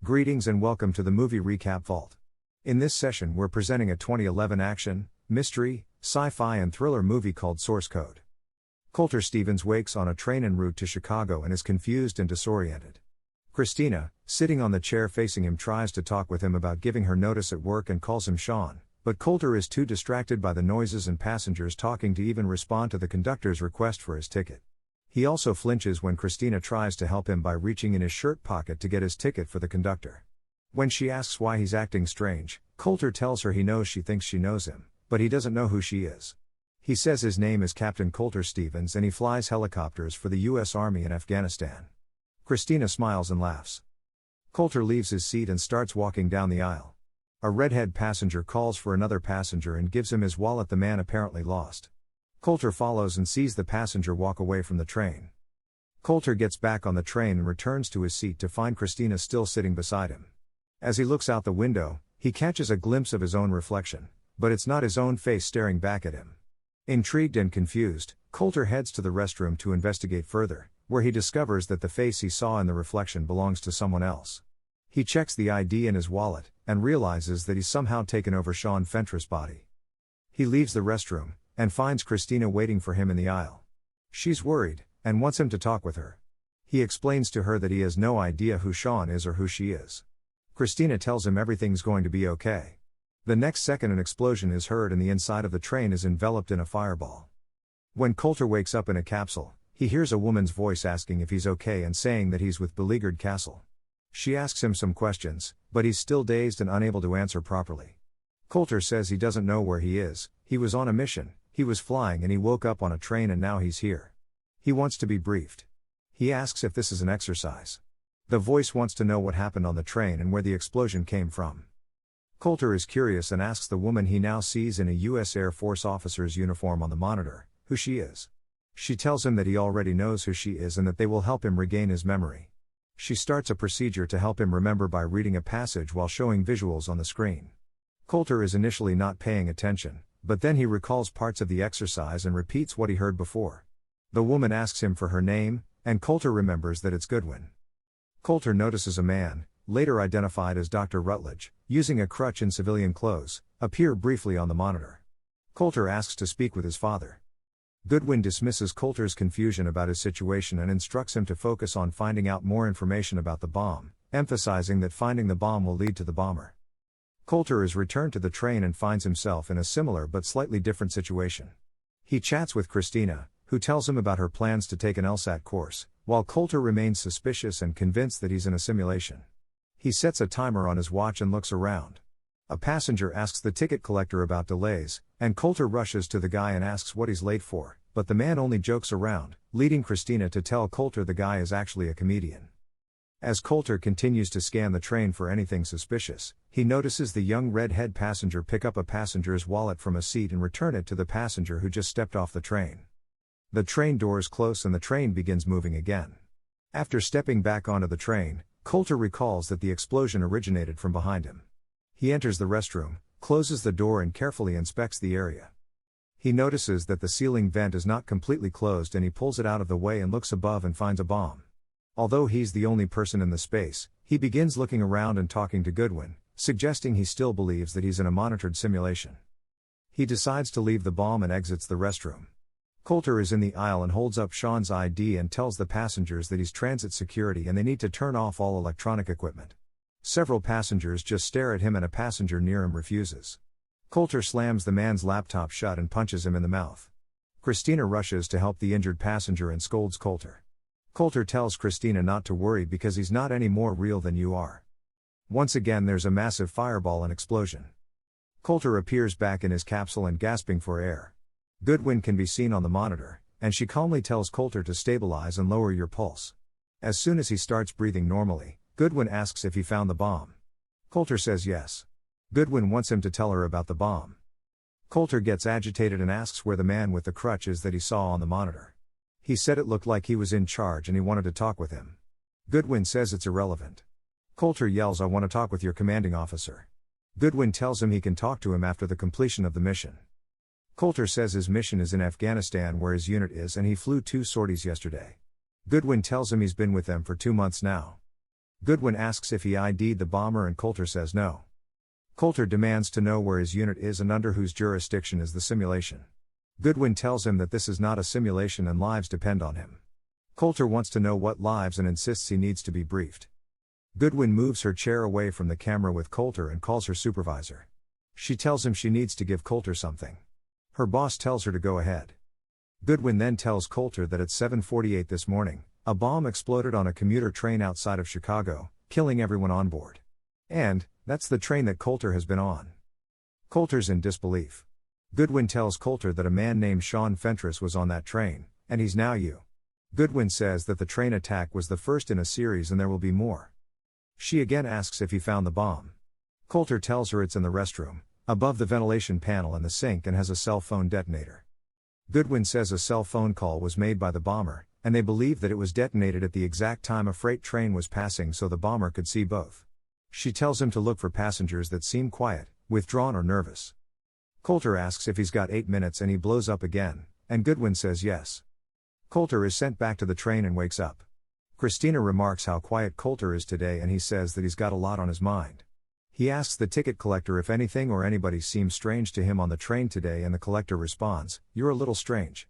Greetings and welcome to the Movie Recap Vault. In this session we're presenting a 2011 action, mystery, sci-fi and thriller movie called Source Code. Colter Stevens wakes on a train en route to Chicago and is confused and disoriented. Christina, sitting on the chair facing him, tries to talk with him about giving her notice at work and calls him Sean, but Colter is too distracted by the noises and passengers talking to even respond to the conductor's request for his ticket. He also flinches when Christina tries to help him by reaching in his shirt pocket to get his ticket for the conductor. When she asks why he's acting strange, Colter tells her he knows she thinks she knows him, but he doesn't know who she is. He says his name is Captain Colter Stevens and he flies helicopters for the U.S. Army in Afghanistan. Christina smiles and laughs. Colter leaves his seat and starts walking down the aisle. A redhead passenger calls for another passenger and gives him his wallet the man apparently lost. Colter follows and sees the passenger walk away from the train. Colter gets back on the train and returns to his seat to find Christina still sitting beside him. As he looks out the window, he catches a glimpse of his own reflection, but it's not his own face staring back at him. Intrigued and confused, Colter heads to the restroom to investigate further, where he discovers that the face he saw in the reflection belongs to someone else. He checks the ID in his wallet, and realizes that he's somehow taken over Sean Fentress' body. He leaves the restroom, and finds Christina waiting for him in the aisle. She's worried, and wants him to talk with her. He explains to her that he has no idea who Sean is or who she is. Christina tells him everything's going to be okay. The next second an explosion is heard and the inside of the train is enveloped in a fireball. When Colter wakes up in a capsule, he hears a woman's voice asking if he's okay and saying that he's with Beleaguered Castle. She asks him some questions, but he's still dazed and unable to answer properly. Colter says he doesn't know where he is, he was on a mission, he was flying and he woke up on a train and now he's here. He wants to be briefed. He asks if this is an exercise. The voice wants to know what happened on the train and where the explosion came from. Colter is curious and asks the woman he now sees in a U.S. Air Force officer's uniform on the monitor, who she is. She tells him that he already knows who she is and that they will help him regain his memory. She starts a procedure to help him remember by reading a passage while showing visuals on the screen. Colter is initially not paying attention, but then he recalls parts of the exercise and repeats what he heard before. The woman asks him for her name, and Colter remembers that it's Goodwin. Colter notices a man, later identified as Dr. Rutledge, using a crutch in civilian clothes, appear briefly on the monitor. Colter asks to speak with his father. Goodwin dismisses Colter's confusion about his situation and instructs him to focus on finding out more information about the bomb, emphasizing that finding the bomb will lead to the bomber. Colter is returned to the train and finds himself in a similar but slightly different situation. He chats with Christina, who tells him about her plans to take an LSAT course, while Colter remains suspicious and convinced that he's in a simulation. He sets a timer on his watch and looks around. A passenger asks the ticket collector about delays, and Colter rushes to the guy and asks what he's late for, but the man only jokes around, leading Christina to tell Colter the guy is actually a comedian. As Colter continues to scan the train for anything suspicious, he notices the young redhead passenger pick up a passenger's wallet from a seat and return it to the passenger who just stepped off the train. The train doors close and the train begins moving again. After stepping back onto the train, Colter recalls that the explosion originated from behind him. He enters the restroom, closes the door and carefully inspects the area. He notices that the ceiling vent is not completely closed and he pulls it out of the way and looks above and finds a bomb. Although he's the only person in the space, he begins looking around and talking to Goodwin, suggesting he still believes that he's in a monitored simulation. He decides to leave the bomb and exits the restroom. Colter is in the aisle and holds up Sean's ID and tells the passengers that he's transit security and they need to turn off all electronic equipment. Several passengers just stare at him and a passenger near him refuses. Colter slams the man's laptop shut and punches him in the mouth. Christina rushes to help the injured passenger and scolds Colter. Colter tells Christina not to worry because he's not any more real than you are. Once again there's a massive fireball and explosion. Colter appears back in his capsule and gasping for air. Goodwin can be seen on the monitor, and she calmly tells Colter to stabilize and lower your pulse. As soon as he starts breathing normally, Goodwin asks if he found the bomb. Colter says yes. Goodwin wants him to tell her about the bomb. Colter gets agitated and asks where the man with the crutch is that he saw on the monitor. He said it looked like he was in charge and he wanted to talk with him. Goodwin says it's irrelevant. Colter yells, "I want to talk with your commanding officer." Goodwin tells him he can talk to him after the completion of the mission. Colter says his mission is in Afghanistan where his unit is and he flew 2 sorties yesterday. Goodwin tells him he's been with them for 2 months now. Goodwin asks if he ID'd the bomber and Coulter says no. Coulter demands to know where his unit is and under whose jurisdiction is the simulation. Goodwin tells him that this is not a simulation and lives depend on him. Coulter wants to know what lives and insists he needs to be briefed. Goodwin moves her chair away from the camera with Coulter and calls her supervisor. She tells him she needs to give Coulter something. Her boss tells her to go ahead. Goodwin then tells Coulter that at 7:48 this morning, a bomb exploded on a commuter train outside of Chicago, killing everyone on board. And, that's the train that Coulter has been on. Coulter's in disbelief. Goodwin tells Coulter that a man named Sean Fentress was on that train, and he's now you. Goodwin says that the train attack was the first in a series and there will be more. She again asks if he found the bomb. Coulter tells her it's in the restroom, above the ventilation panel and the sink, and has a cell phone detonator. Goodwin says a cell phone call was made by the bomber, and they believe that it was detonated at the exact time a freight train was passing so the bomber could see both. She tells him to look for passengers that seem quiet, withdrawn or nervous. Coulter asks if he's got 8 minutes and he blows up again, and Goodwin says yes. Coulter is sent back to the train and wakes up. Christina remarks how quiet Coulter is today and he says that he's got a lot on his mind. He asks the ticket collector if anything or anybody seems strange to him on the train today and the collector responds, "You're a little strange."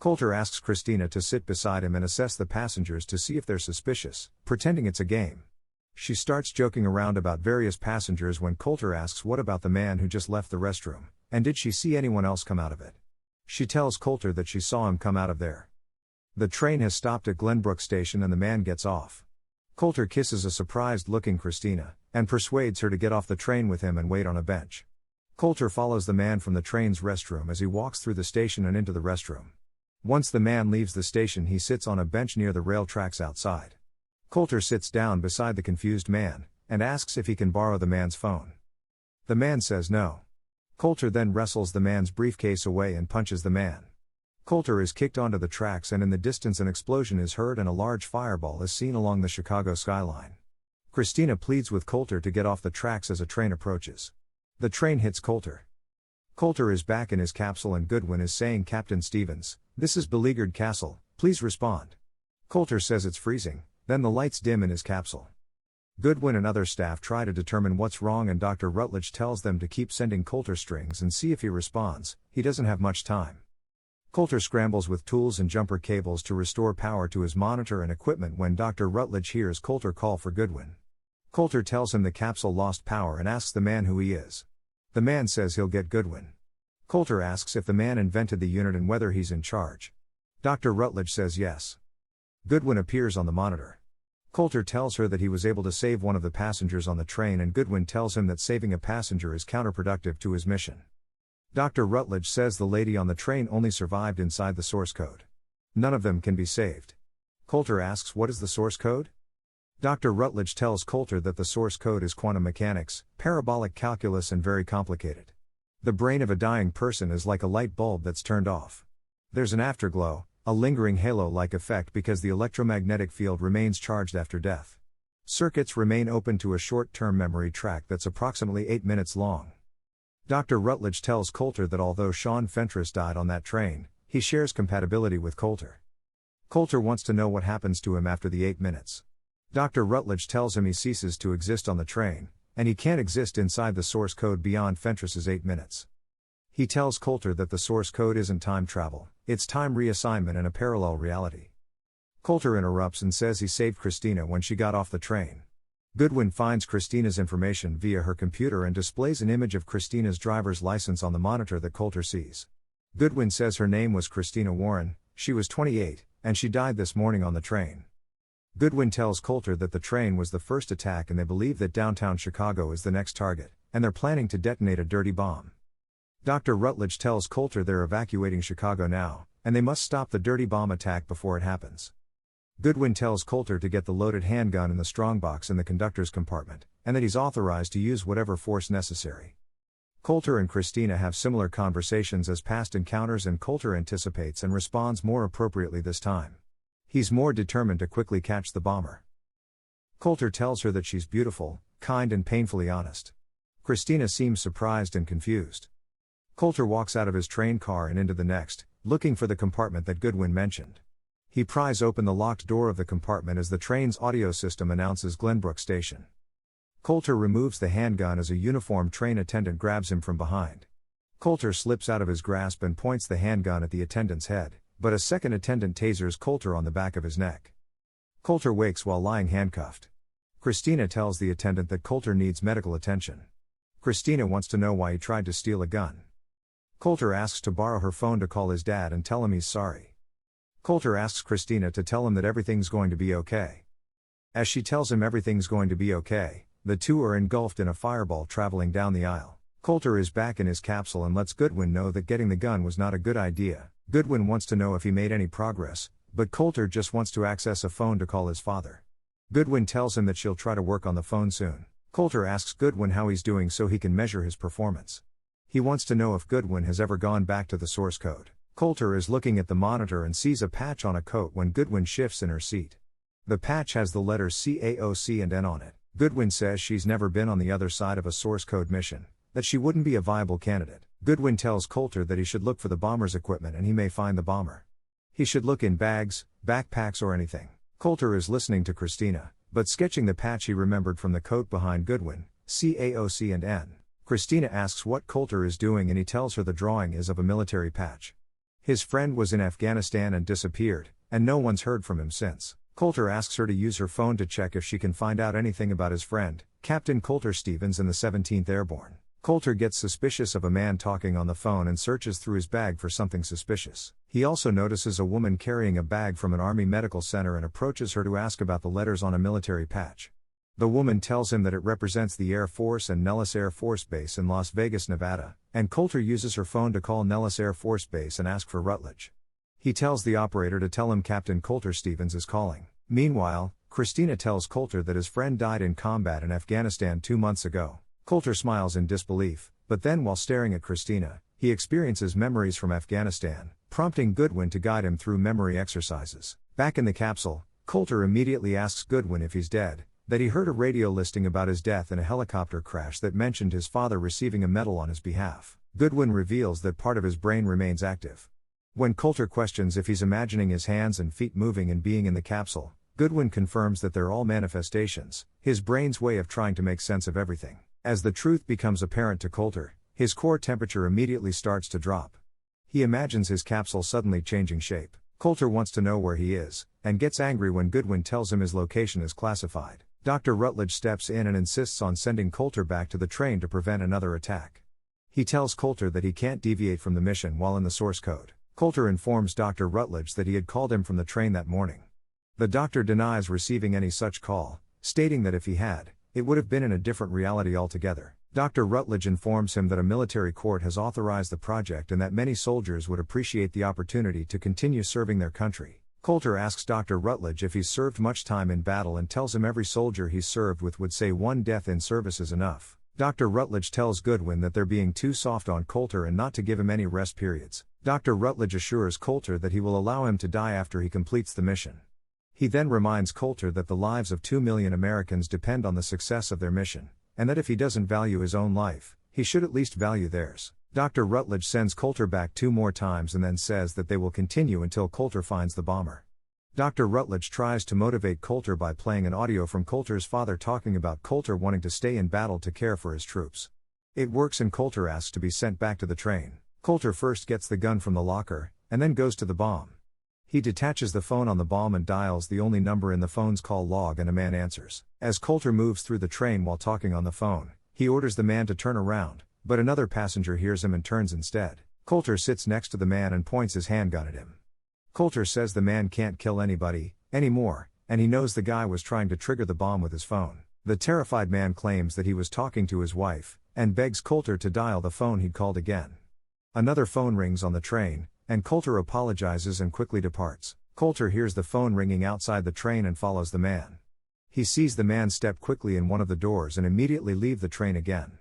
Coulter asks Christina to sit beside him and assess the passengers to see if they're suspicious, pretending it's a game. She starts joking around about various passengers when Coulter asks what about the man who just left the restroom, and did she see anyone else come out of it. She tells Coulter that she saw him come out of there. The train has stopped at Glenbrook Station and the man gets off. Coulter kisses a surprised-looking Christina, and persuades her to get off the train with him and wait on a bench. Coulter follows the man from the train's restroom as he walks through the station and into the restroom. Once the man leaves the station, he sits on a bench near the rail tracks outside. Coulter sits down beside the confused man, and asks if he can borrow the man's phone. The man says no. Coulter then wrestles the man's briefcase away and punches the man. Coulter is kicked onto the tracks and in the distance an explosion is heard and a large fireball is seen along the Chicago skyline. Christina pleads with Coulter to get off the tracks as a train approaches. The train hits Coulter. Coulter is back in his capsule and Goodwin is saying, "Captain Stevens, this is Beleaguered Castle, please respond." Coulter says it's freezing, then the lights dim in his capsule. Goodwin and other staff try to determine what's wrong and Dr. Rutledge tells them to keep sending Coulter strings and see if he responds. He doesn't have much time. Coulter scrambles with tools and jumper cables to restore power to his monitor and equipment when Dr. Rutledge hears Coulter call for Goodwin. Coulter tells him the capsule lost power and asks the man who he is. The man says he'll get Goodwin. Coulter asks if the man invented the unit and whether he's in charge. Dr. Rutledge says yes. Goodwin appears on the monitor. Coulter tells her that he was able to save one of the passengers on the train and Goodwin tells him that saving a passenger is counterproductive to his mission. Dr. Rutledge says the lady on the train only survived inside the source code. None of them can be saved. Coulter asks what is the source code? Dr. Rutledge tells Coulter that the source code is quantum mechanics, parabolic calculus and very complicated. The brain of a dying person is like a light bulb that's turned off. There's an afterglow, a lingering halo-like effect because the electromagnetic field remains charged after death. Circuits remain open to a short-term memory track that's approximately 8 minutes long. Dr. Rutledge tells Coulter that although Sean Fentress died on that train, he shares compatibility with Coulter. Coulter wants to know what happens to him after the 8 minutes. Dr. Rutledge tells him he ceases to exist on the train, and he can't exist inside the source code beyond Fentress's 8 minutes. He tells Coulter that the source code isn't time travel, it's time reassignment in a parallel reality. Coulter interrupts and says he saved Christina when she got off the train. Goodwin finds Christina's information via her computer and displays an image of Christina's driver's license on the monitor that Coulter sees. Goodwin says her name was Christina Warren, she was 28, and she died this morning on the train. Goodwin tells Coulter that the train was the first attack and they believe that downtown Chicago is the next target, and they're planning to detonate a dirty bomb. Dr. Rutledge tells Coulter they're evacuating Chicago now, and they must stop the dirty bomb attack before it happens. Goodwin tells Coulter to get the loaded handgun in the strongbox in the conductor's compartment, and that he's authorized to use whatever force necessary. Coulter and Christina have similar conversations as past encounters and Coulter anticipates and responds more appropriately this time. He's more determined to quickly catch the bomber. Coulter tells her that she's beautiful, kind and painfully honest. Christina seems surprised and confused. Coulter walks out of his train car and into the next, looking for the compartment that Goodwin mentioned. He pries open the locked door of the compartment as the train's audio system announces Glenbrook Station. Coulter removes the handgun as a uniformed train attendant grabs him from behind. Coulter slips out of his grasp and points the handgun at the attendant's head, but a second attendant tasers Coulter on the back of his neck. Coulter wakes while lying handcuffed. Christina tells the attendant that Coulter needs medical attention. Christina wants to know why he tried to steal a gun. Coulter asks to borrow her phone to call his dad and tell him he's sorry. Coulter asks Christina to tell him that everything's going to be okay. As she tells him everything's going to be okay, the two are engulfed in a fireball traveling down the aisle. Coulter is back in his capsule and lets Goodwin know that getting the gun was not a good idea. Goodwin wants to know if he made any progress, but Coulter just wants to access a phone to call his father. Goodwin tells him that she'll try to work on the phone soon. Coulter asks Goodwin how he's doing so he can measure his performance. He wants to know if Goodwin has ever gone back to the source code. Coulter is looking at the monitor and sees a patch on a coat when Goodwin shifts in her seat. The patch has the letters CAOC and N on it. Goodwin says she's never been on the other side of a source code mission, that she wouldn't be a viable candidate. Goodwin tells Coulter that he should look for the bomber's equipment and he may find the bomber. He should look in bags, backpacks or anything. Coulter is listening to Christina, but sketching the patch he remembered from the coat behind Goodwin, CAOC and N. Christina asks what Coulter is doing and he tells her the drawing is of a military patch. His friend was in Afghanistan and disappeared, and no one's heard from him since. Coulter asks her to use her phone to check if she can find out anything about his friend, Captain Coulter Stevens in the 17th Airborne. Coulter gets suspicious of a man talking on the phone and searches through his bag for something suspicious. He also notices a woman carrying a bag from an Army medical center and approaches her to ask about the letters on a military patch. The woman tells him that it represents the Air Force and Nellis Air Force Base in Las Vegas, Nevada, and Coulter uses her phone to call Nellis Air Force Base and ask for Rutledge. He tells the operator to tell him Captain Coulter Stevens is calling. Meanwhile, Christina tells Coulter that his friend died in combat in Afghanistan 2 months ago. Coulter smiles in disbelief, but then while staring at Christina, he experiences memories from Afghanistan, prompting Goodwin to guide him through memory exercises. Back in the capsule, Coulter immediately asks Goodwin if he's dead, that he heard a radio listing about his death in a helicopter crash that mentioned his father receiving a medal on his behalf. Goodwin reveals that part of his brain remains active. When Coulter questions if he's imagining his hands and feet moving and being in the capsule, Goodwin confirms that they're all manifestations, his brain's way of trying to make sense of everything. As the truth becomes apparent to Coulter, his core temperature immediately starts to drop. He imagines his capsule suddenly changing shape. Coulter wants to know where he is, and gets angry when Goodwin tells him his location is classified. Dr. Rutledge steps in and insists on sending Coulter back to the train to prevent another attack. He tells Coulter that he can't deviate from the mission while in the source code. Coulter informs Dr. Rutledge that he had called him from the train that morning. The doctor denies receiving any such call, stating that if he had, it would have been in a different reality altogether. Dr. Rutledge informs him that a military court has authorized the project and that many soldiers would appreciate the opportunity to continue serving their country. Coulter asks Dr. Rutledge if he's served much time in battle and tells him every soldier he's served with would say one death in service is enough. Dr. Rutledge tells Goodwin that they're being too soft on Coulter and not to give him any rest periods. Dr. Rutledge assures Coulter that he will allow him to die after he completes the mission. He then reminds Coulter that the lives of 2 million Americans depend on the success of their mission, and that if he doesn't value his own life, he should at least value theirs. Dr. Rutledge sends Coulter back 2 more times and then says that they will continue until Coulter finds the bomber. Dr. Rutledge tries to motivate Coulter by playing an audio from Coulter's father talking about Coulter wanting to stay in battle to care for his troops. It works and Coulter asks to be sent back to the train. Coulter first gets the gun from the locker, and then goes to the bomb. He detaches the phone on the bomb and dials the only number in the phone's call log and a man answers. As Coulter moves through the train while talking on the phone, he orders the man to turn around, but another passenger hears him and turns instead. Coulter sits next to the man and points his handgun at him. Coulter says the man can't kill anybody, anymore, and he knows the guy was trying to trigger the bomb with his phone. The terrified man claims that he was talking to his wife, and begs Coulter to dial the phone he'd called again. Another phone rings on the train, and Coulter apologizes and quickly departs. Coulter hears the phone ringing outside the train and follows the man. He sees the man step quickly in one of the doors and immediately leave the train again.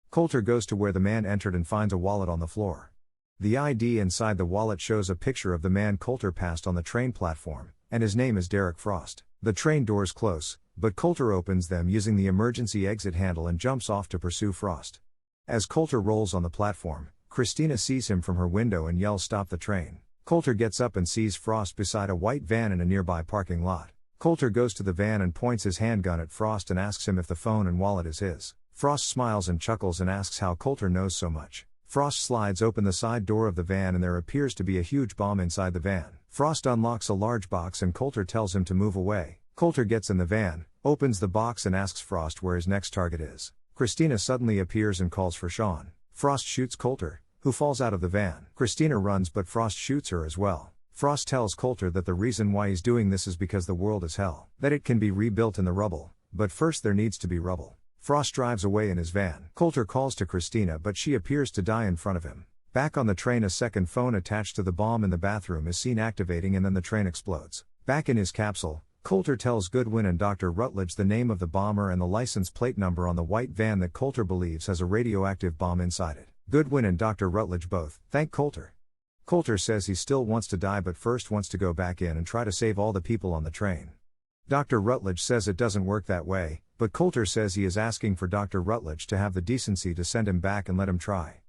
Coulter goes to where the man entered and finds a wallet on the floor. The ID inside the wallet shows a picture of the man Coulter passed on the train platform, and his name is Derek Frost. The train doors close, but Coulter opens them using the emergency exit handle and jumps off to pursue Frost. As Coulter rolls on the platform, Christina sees him from her window and yells, "Stop the train." Coulter gets up and sees Frost beside a white van in a nearby parking lot. Coulter goes to the van and points his handgun at Frost and asks him if the phone and wallet is his. Frost smiles and chuckles and asks how Coulter knows so much. Frost slides open the side door of the van and there appears to be a huge bomb inside the van. Frost unlocks a large box and Coulter tells him to move away. Coulter gets in the van, opens the box and asks Frost where his next target is. Christina suddenly appears and calls for Sean. Frost shoots Coulter, who falls out of the van. Christina runs but Frost shoots her as well. Frost tells Coulter that the reason why he's doing this is because the world is hell, that it can be rebuilt in the rubble, but first there needs to be rubble. Frost drives away in his van. Coulter calls to Christina but she appears to die in front of him. Back on the train, a second phone attached to the bomb in the bathroom is seen activating and then the train explodes. Back in his capsule, Coulter tells Goodwin and Dr. Rutledge the name of the bomber and the license plate number on the white van that Coulter believes has a radioactive bomb inside it. Goodwin and Dr. Rutledge both thank Coulter. Coulter says he still wants to die but first wants to go back in and try to save all the people on the train. Dr. Rutledge says it doesn't work that way, but Coulter says he is asking for Dr. Rutledge to have the decency to send him back and let him try.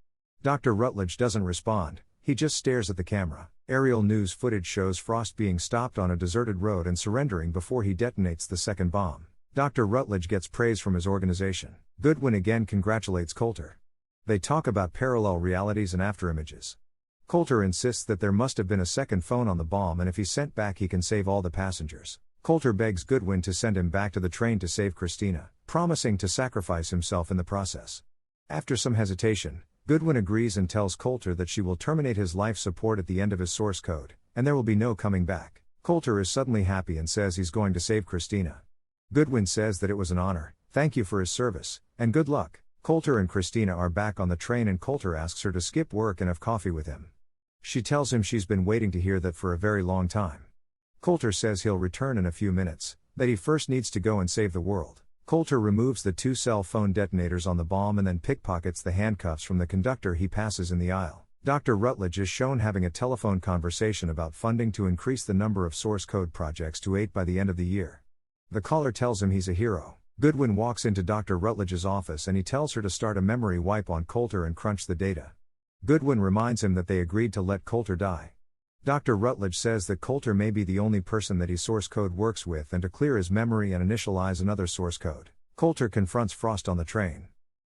Dr. Rutledge doesn't respond, he just stares at the camera. Aerial news footage shows Frost being stopped on a deserted road and surrendering before he detonates the second bomb. Dr. Rutledge gets praise from his organization. Goodwin again congratulates Coulter. They talk about parallel realities and afterimages. Coulter insists that there must have been a second phone on the bomb and if he's sent back he can save all the passengers. Coulter begs Goodwin to send him back to the train to save Christina, promising to sacrifice himself in the process. After some hesitation, Goodwin agrees and tells Coulter that she will terminate his life support at the end of his source code, and there will be no coming back. Coulter is suddenly happy and says he's going to save Christina. Goodwin says that it was an honor, thank you for his service, and good luck. Coulter and Christina are back on the train and Coulter asks her to skip work and have coffee with him. She tells him she's been waiting to hear that for a very long time. Coulter says he'll return in a few minutes, that he first needs to go and save the world. Coulter removes the 2 cell phone detonators on the bomb and then pickpockets the handcuffs from the conductor he passes in the aisle. Dr. Rutledge is shown having a telephone conversation about funding to increase the number of source code projects to 8 by the end of the year. The caller tells him he's a hero. Goodwin walks into Dr. Rutledge's office and he tells her to start a memory wipe on Coulter and crunch the data. Goodwin reminds him that they agreed to let Coulter die. Dr. Rutledge says that Coulter may be the only person that his source code works with and to clear his memory and initialize another source code. Coulter confronts Frost on the train.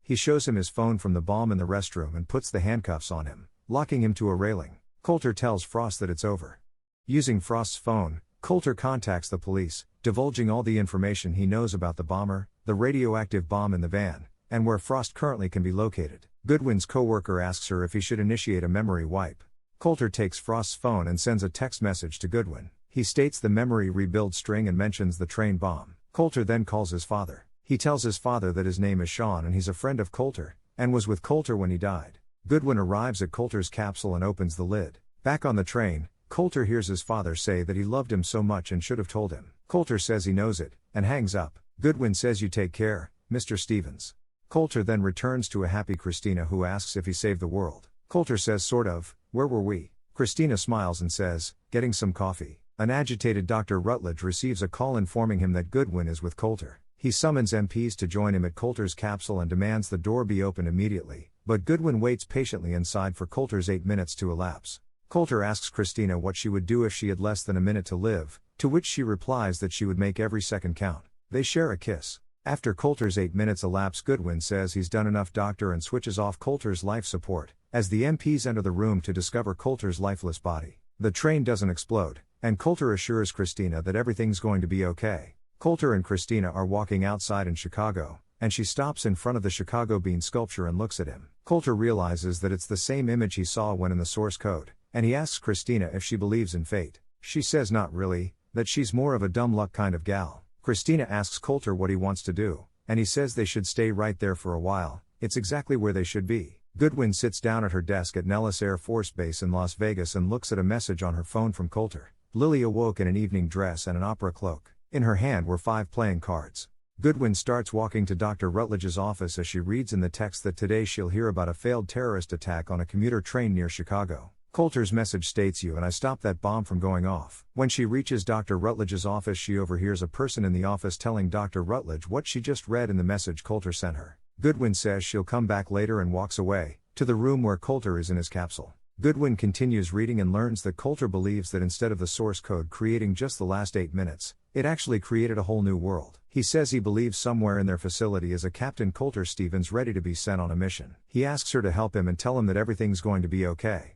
He shows him his phone from the bomb in the restroom and puts the handcuffs on him, locking him to a railing. Coulter tells Frost that it's over. Using Frost's phone, Coulter contacts the police, divulging all the information he knows about the bomber, the radioactive bomb in the van, and where Frost currently can be located. Goodwin's co-worker asks her if he should initiate a memory wipe. Coulter takes Frost's phone and sends a text message to Goodwin. He states the memory rebuild string and mentions the train bomb. Coulter then calls his father. He tells his father that his name is Sean and he's a friend of Coulter, and was with Coulter when he died. Goodwin arrives at Coulter's capsule and opens the lid. Back on the train, Coulter hears his father say that he loved him so much and should have told him. Coulter says he knows it, and hangs up. Goodwin says you take care, Mr. Stevens. Coulter then returns to a happy Christina who asks if he saved the world. Coulter says sort of, where were we? Christina smiles and says, getting some coffee. An agitated Dr. Rutledge receives a call informing him that Goodwin is with Coulter. He summons MPs to join him at Coulter's capsule and demands the door be opened immediately, but Goodwin waits patiently inside for Coulter's 8 minutes to elapse. Coulter asks Christina what she would do if she had less than a minute to live, to which she replies that she would make every second count. They share a kiss. After Coulter's 8 minutes elapse, Goodwin says he's done enough doctor and switches off Coulter's life support, as the MPs enter the room to discover Coulter's lifeless body. The train doesn't explode, and Coulter assures Christina that everything's going to be okay. Coulter and Christina are walking outside in Chicago, and she stops in front of the Chicago Bean sculpture and looks at him. Coulter realizes that it's the same image he saw when in the source code, and he asks Christina if she believes in fate. She says not really, that she's more of a dumb luck kind of gal. Christina asks Coulter what he wants to do, and he says they should stay right there for a while. It's exactly where they should be. Goodwin sits down at her desk at Nellis Air Force Base in Las Vegas and looks at a message on her phone from Coulter. Lily awoke in an evening dress and an opera cloak. In her hand were 5 playing cards. Goodwin starts walking to Dr. Rutledge's office as she reads in the text that today she'll hear about a failed terrorist attack on a commuter train near Chicago. Coulter's message states you and I stopped that bomb from going off. When she reaches Dr. Rutledge's office, she overhears a person in the office telling Dr. Rutledge what she just read in the message Coulter sent her. Goodwin says she'll come back later and walks away, to the room where Coulter is in his capsule. Goodwin continues reading and learns that Coulter believes that instead of the source code creating just the last 8 minutes, it actually created a whole new world. He says he believes somewhere in their facility is a Captain Coulter Stevens ready to be sent on a mission. He asks her to help him and tell him that everything's going to be okay.